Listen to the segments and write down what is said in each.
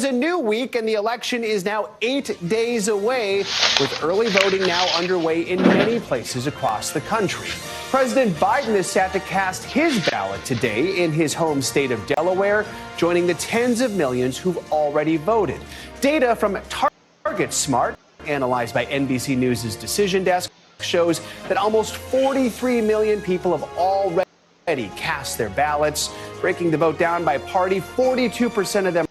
A new week, and the election is now 8 days away, with early voting now underway in many places across the country. President Biden is set to cast his ballot today in his home state of Delaware, joining the tens of millions who've already voted. Data from Target Smart, analyzed by NBC News' Decision Desk, shows that almost 43 million people have already cast their ballots. Breaking the vote down by party, 42% of them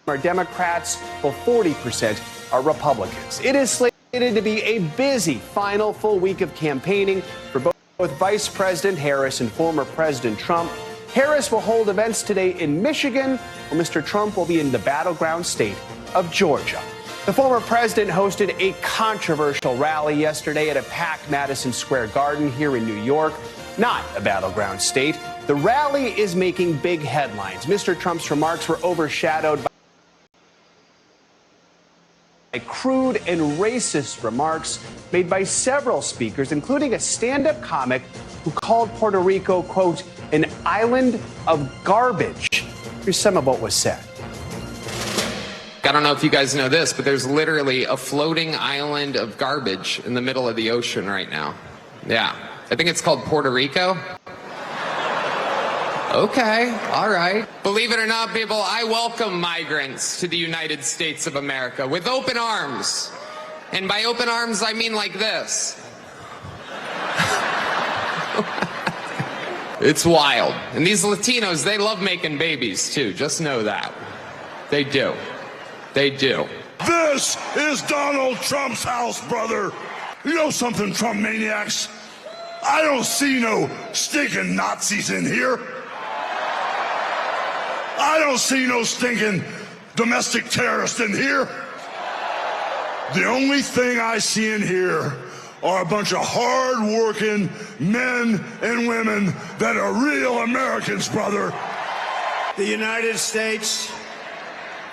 are Democrats, while 40% are Republicans. It is slated to be a busy final full week of campaigning for both Vice President Harris and former President Trump. Harris will hold events today in Michigan, while Mr. Trump will be in the battleground state of Georgia. The former president hosted a controversial rally yesterday at a packed Madison Square Garden here in New York, not a battleground state. The rally is making big headlines. Mr. Trump's remarks were overshadowed by crude and racist remarks made by several speakers, including a stand-up comic who called Puerto Rico, quote, an island of garbage. Here's some of what was said. I don't know if you guys know this, but there's literally a floating island of garbage in the middle of the ocean right now. Yeah, I think it's called Puerto Rico. Okay, all right. Believe it or not, people, I welcome migrants to the United States of America with open arms. And by open arms, I mean like this. It's wild. And these Latinos, they love making babies, too. Just know that. They do. They do. This is Donald Trump's house, brother. You know something, Trump maniacs? I don't see no stinking Nazis in here. I don't see no stinking domestic terrorists in here. The only thing I see in here are a bunch of hard-working men and women that are real Americans, brother. The United States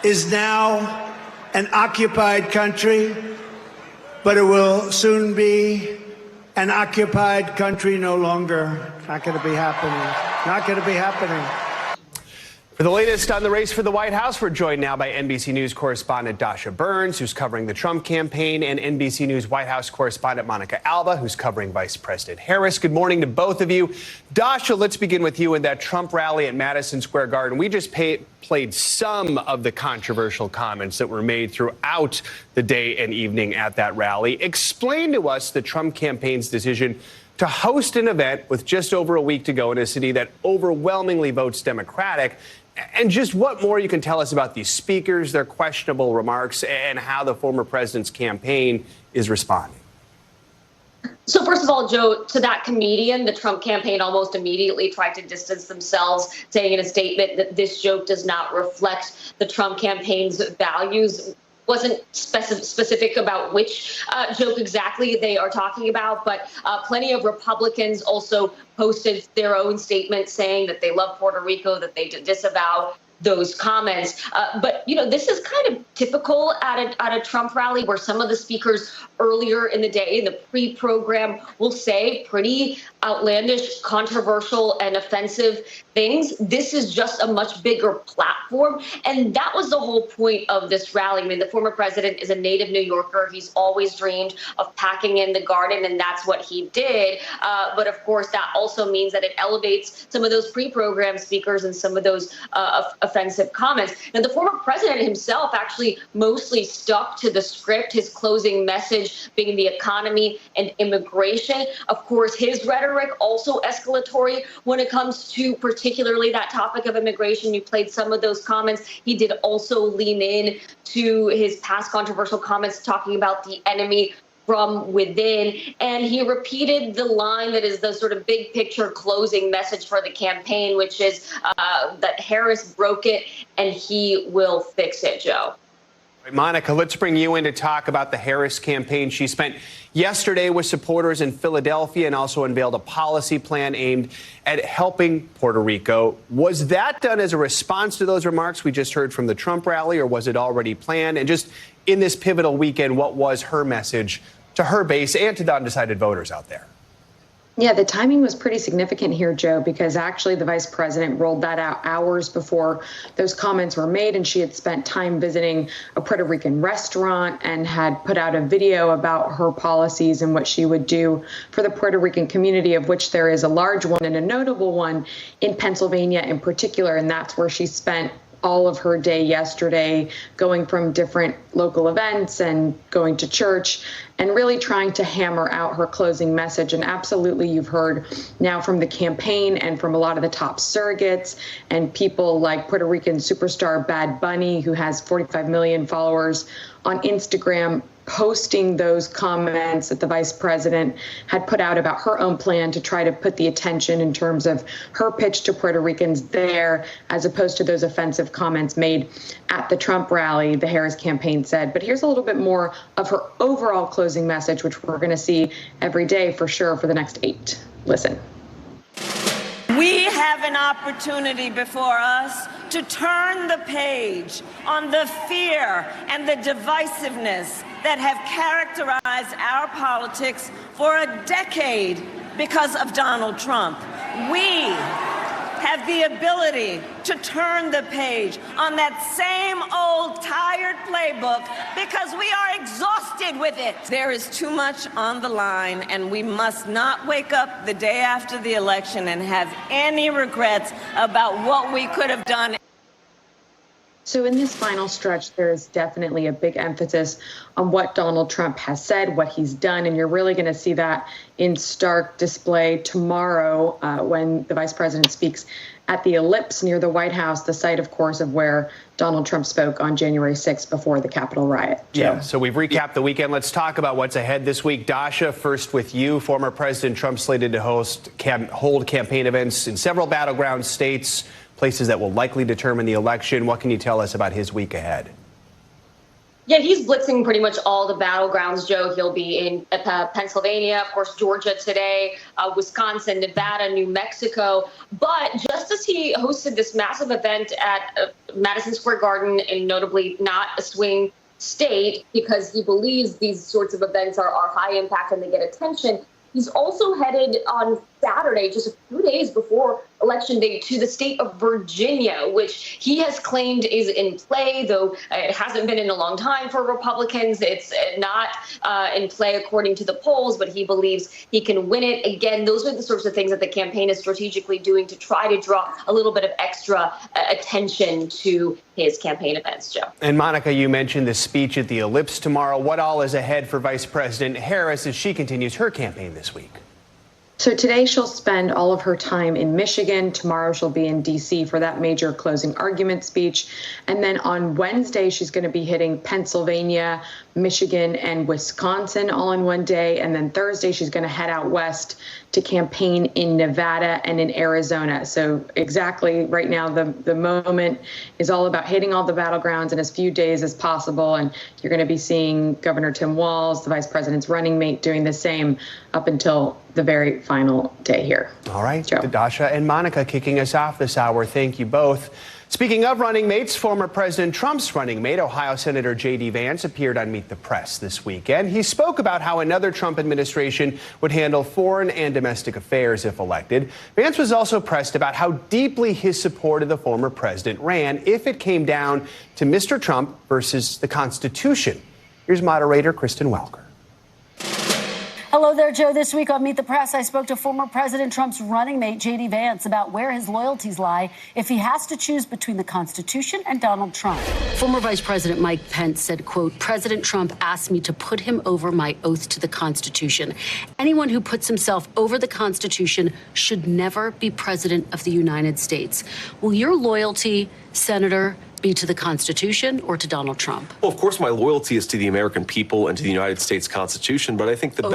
is now an occupied country, but it will soon be an occupied country no longer. Not going to be happening. Not going to be happening. For the latest on the race for the White House, we're joined now by NBC News correspondent Dasha Burns, who's covering the Trump campaign, and NBC News White House correspondent Monica Alba, who's covering Vice President Harris. Good morning to both of you. Dasha, let's begin with you in that Trump rally at Madison Square Garden. We just played some of the controversial comments that were made throughout the day and evening at that rally. Explain to us the Trump campaign's decision to host an event with just over a week to go in a city that overwhelmingly votes Democratic. And just what more you can tell us about these speakers, their questionable remarks, and how the former president's campaign is responding. So first of all, Joe, to that comedian, the Trump campaign almost immediately tried to distance themselves, saying in a statement that this joke does not reflect the Trump campaign's values. Wasn't specific about which joke exactly they are talking about, but plenty of Republicans also posted their own statements saying that they love Puerto Rico, that they disavow those comments. But, you know, this is kind of typical at a Trump rally where some of the speakers earlier in the day, in the pre-program, will say pretty outlandish, controversial, and offensive things. This is just a much bigger platform. And that was the whole point of this rally. I mean, the former president is a native New Yorker. He's always dreamed of packing in the garden, and that's what he did. But of course, that also means that it elevates some of those pre-program speakers and some of those offensive comments. Now, the former president himself actually mostly stuck to the script, his closing message being the economy and immigration. Of course, his rhetoric also escalatory when it comes to particularly that topic of immigration. You played some of those comments. He did also lean in to his past controversial comments talking about the enemy from within. And he repeated the line that is the sort of big picture closing message for the campaign, which is that Harris broke it and he will fix it, Joe. Monica, let's bring you in to talk about the Harris campaign. She spent yesterday with supporters in Philadelphia and also unveiled a policy plan aimed at helping Puerto Rico. Was that done as a response to those remarks we just heard from the Trump rally, or was it already planned? And just in this pivotal weekend, what was her message to her base and to the undecided voters out there? Yeah, the timing was pretty significant here, Joe, because actually the vice president rolled that out hours before those comments were made, and she had spent time visiting a Puerto Rican restaurant and had put out a video about her policies and what she would do for the Puerto Rican community, of which there is a large one and a notable one in Pennsylvania in particular, and that's where she spent all of her day yesterday, going from different local events and going to church and really trying to hammer out her closing message. And absolutely, you've heard now from the campaign and from a lot of the top surrogates and people like Puerto Rican superstar Bad Bunny, who has 45 million followers on Instagram, posting those comments that the vice president had put out about her own plan to try to put the attention in terms of her pitch to Puerto Ricans there, as opposed to those offensive comments made at the Trump rally, the Harris campaign said. But here's a little bit more of her overall closing message, which we're going to see every day for sure for the next 8. Listen. We have an opportunity before us to turn the page on the fear and the divisiveness that have characterized our politics for a decade because of Donald Trump. We have the ability to turn the page on that same old tired playbook because we are exhausted with it. There is too much on the line, and we must not wake up the day after the election and have any regrets about what we could have done. So in this final stretch, there is definitely a big emphasis on what Donald Trump has said, what he's done, and you're really going to see that in stark display tomorrow when the vice president speaks at the Ellipse near the White House, the site, of course, of where Donald Trump spoke on January 6th before the Capitol riot. Joe. Yeah, so we've recapped the weekend. Let's talk about what's ahead this week. Dasha, first with you. Former President Trump slated to hold campaign events in several battleground states, places that will likely determine the election. What can you tell us about his week ahead? Yeah, he's blitzing pretty much all the battlegrounds, Joe. He'll be in Pennsylvania, of course, Georgia today, Wisconsin, Nevada, New Mexico. But just as he hosted this massive event at Madison Square Garden, and notably not a swing state, because he believes these sorts of events are high impact and they get attention, he's also headed on Saturday, just a few days before Election Day, to the state of Virginia, which he has claimed is in play, though it hasn't been in a long time for Republicans. It's not in play according to the polls, but he believes he can win it. Again, those are the sorts of things that the campaign is strategically doing to try to draw a little bit of extra attention to his campaign events, Joe. And Monica, you mentioned the speech at the Ellipse tomorrow. What all is ahead for Vice President Harris as she continues her campaign this week? So today she'll spend all of her time in Michigan. Tomorrow she'll be in D.C. for that major closing argument speech. And then on Wednesday, she's going to be hitting Pennsylvania, Michigan, and Wisconsin all in one day. And then Thursday, she's going to head out west to campaign in Nevada and in Arizona. So exactly right now, the moment is all about hitting all the battlegrounds in as few days as possible. And you're going to be seeing Governor Tim Walz, the vice president's running mate, doing the same up until the very final day here. All right, Joe. Dasha and Monica kicking us off this hour. Thank you both. Speaking of running mates, former President Trump's running mate, Ohio Senator J.D. Vance, appeared on Meet the Press this weekend. He spoke about how another Trump administration would handle foreign and domestic affairs if elected. Vance was also pressed about how deeply his support of the former president ran if it came down to Mr. Trump versus the Constitution. Here's moderator Kristen Welker. Hello there, Joe. This week on Meet the Press, I spoke to former President Trump's running mate, J.D. Vance, about where his loyalties lie if he has to choose between the Constitution and Donald Trump. Former Vice President Mike Pence said, quote, President Trump asked me to put him over my oath to the Constitution. Anyone who puts himself over the Constitution should never be president of the United States. Will your loyalty, Senator, be to the Constitution or to Donald Trump? Well, of course, my loyalty is to the American people and to the United States Constitution. But I think the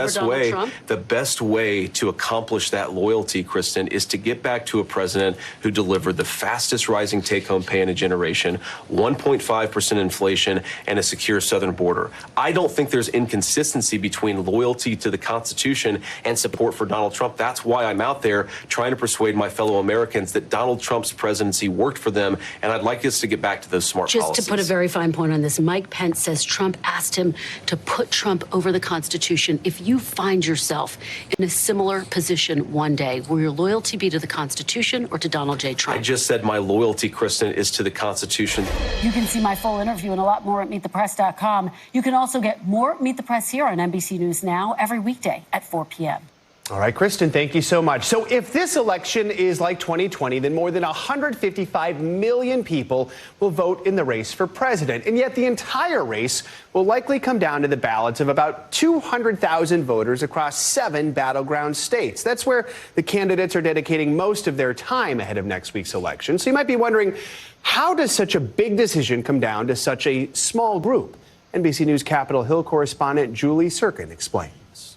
best way to accomplish that loyalty, Kristen, is to get back to a president who delivered the fastest rising take-home pay in a generation, 1.5% inflation, and a secure southern border. I don't think there's inconsistency between loyalty to the Constitution and support for Donald Trump. That's why I'm out there trying to persuade my fellow Americans that Donald Trump's presidency worked for them, and I'd like us to get back back to those smart Just policies. to put a very fine point on this, Mike Pence says Trump asked him to put Trump over the Constitution. If you find yourself in a similar position one day, will your loyalty be to the Constitution or to Donald J. Trump? I just said my loyalty, Kristen, is to the Constitution. You can see my full interview and a lot more at MeetThePress.com. You can also get more Meet the Press here on NBC News Now every weekday at 4 p.m. All right, Kristen, thank you so much. So if this election is like 2020, then more than 155 million people will vote in the race for president. And yet the entire race will likely come down to the ballots of about 200,000 voters across 7 battleground states. That's where the candidates are dedicating most of their time ahead of next week's election. So you might be wondering, how does such a big decision come down to such a small group? NBC News Capitol Hill correspondent Julie Sirkin explains.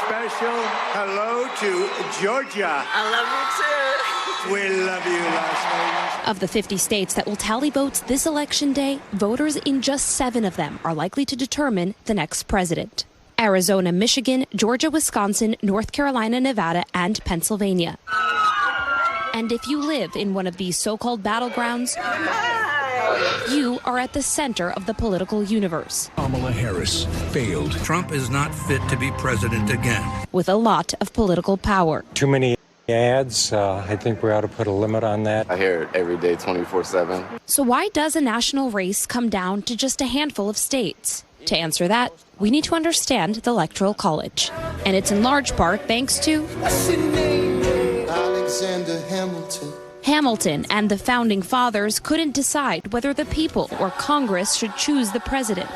Special hello to Georgia. I love you too. We love you, Las Vegas. Of the 50 states that will tally votes this election day, voters in just 7 of them are likely to determine the next president: Arizona, Michigan, Georgia, Wisconsin, North Carolina, Nevada, and Pennsylvania. And if you live in one of these so-called battlegrounds, you are at the center of the political universe. Kamala Harris failed. Trump is not fit to be president again. With a lot of political power. Too many ads. I think we ought to put a limit on that. I hear it every day, 24/7. So why does a national race come down to just a handful of states? To answer that, we need to understand the Electoral College. And it's in large part thanks to Alexander Hamilton. Hamilton and the founding fathers couldn't decide whether the people or Congress should choose the president.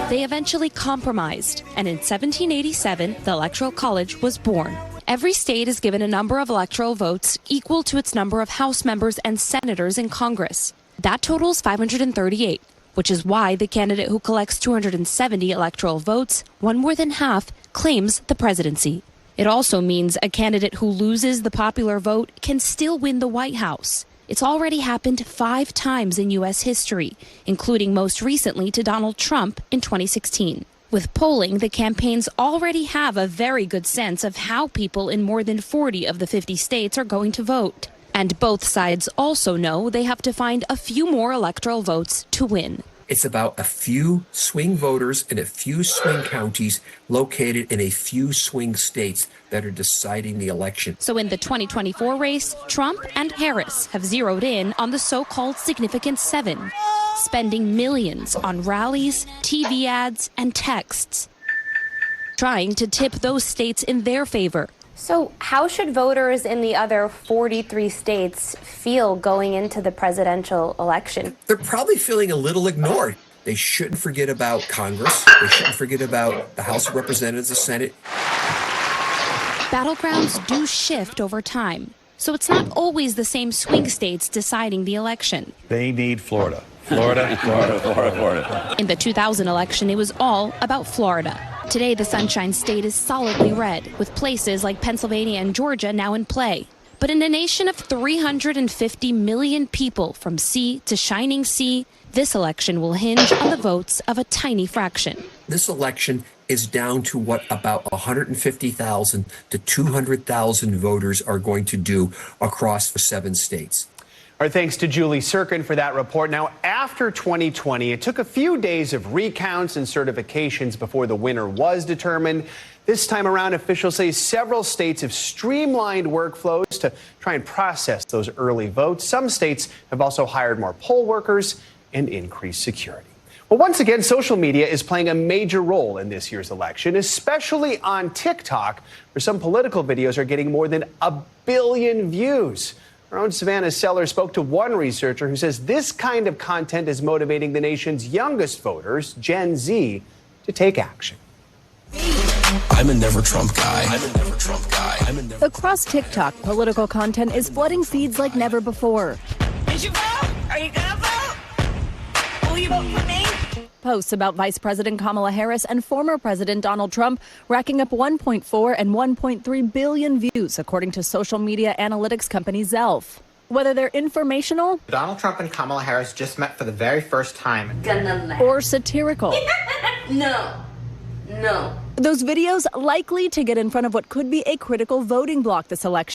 They eventually compromised, and in 1787, the Electoral College was born. Every state is given a number of electoral votes equal to its number of House members and senators in Congress. That totals 538, which is why the candidate who collects 270 electoral votes, one more than half, claims the presidency. It also means a candidate who loses the popular vote can still win the White House. It's already happened 5 times in U.S. history, including most recently to Donald Trump in 2016. With polling, the campaigns already have a very good sense of how people in more than 40 of the 50 states are going to vote. And both sides also know they have to find a few more electoral votes to win. It's about a few swing voters in a few swing counties located in a few swing states that are deciding the election. So in the 2024 race, Trump and Harris have zeroed in on the so-called Significant 7, spending millions on rallies, TV ads, and texts, trying to tip those states in their favor. So how should voters in the other 43 states feel going into the presidential election? They're probably feeling a little ignored. They shouldn't forget about Congress. They shouldn't forget about the House of Representatives, the Senate. Battlegrounds do shift over time, so it's not always the same swing states deciding the election. They need Florida. Florida, Florida, Florida, Florida. In the 2000 election, it was all about Florida. Today, the Sunshine State is solidly red, with places like Pennsylvania and Georgia now in play. But in a nation of 350 million people from sea to shining sea, this election will hinge on the votes of a tiny fraction. This election is down to what about 150,000 to 200,000 voters are going to do across the 7 states. Our thanks to Julie Sirkin for that report. Now, after 2020, it took a few days of recounts and certifications before the winner was determined. This time around, officials say several states have streamlined workflows to try and process those early votes. Some states have also hired more poll workers and increased security. Well, once again, social media is playing a major role in this year's election, especially on TikTok, where some political videos are getting more than 1 billion views. Our own Savannah Seller spoke to one researcher who says this kind of content is motivating the nation's youngest voters, Gen Z, to take action. I'm a never Trump guy. Across TikTok, political content is flooding feeds like never before. Did you vote? Are you gonna vote? Will you vote for me? Posts about Vice President Kamala Harris and former President Donald Trump racking up 1.4 and 1.3 billion views, according to social media analytics company Zelf. Whether they're informational, Donald Trump and Kamala Harris just met for the very first time, or satirical. No. Those videos likely to get in front of what could be a critical voting bloc this election.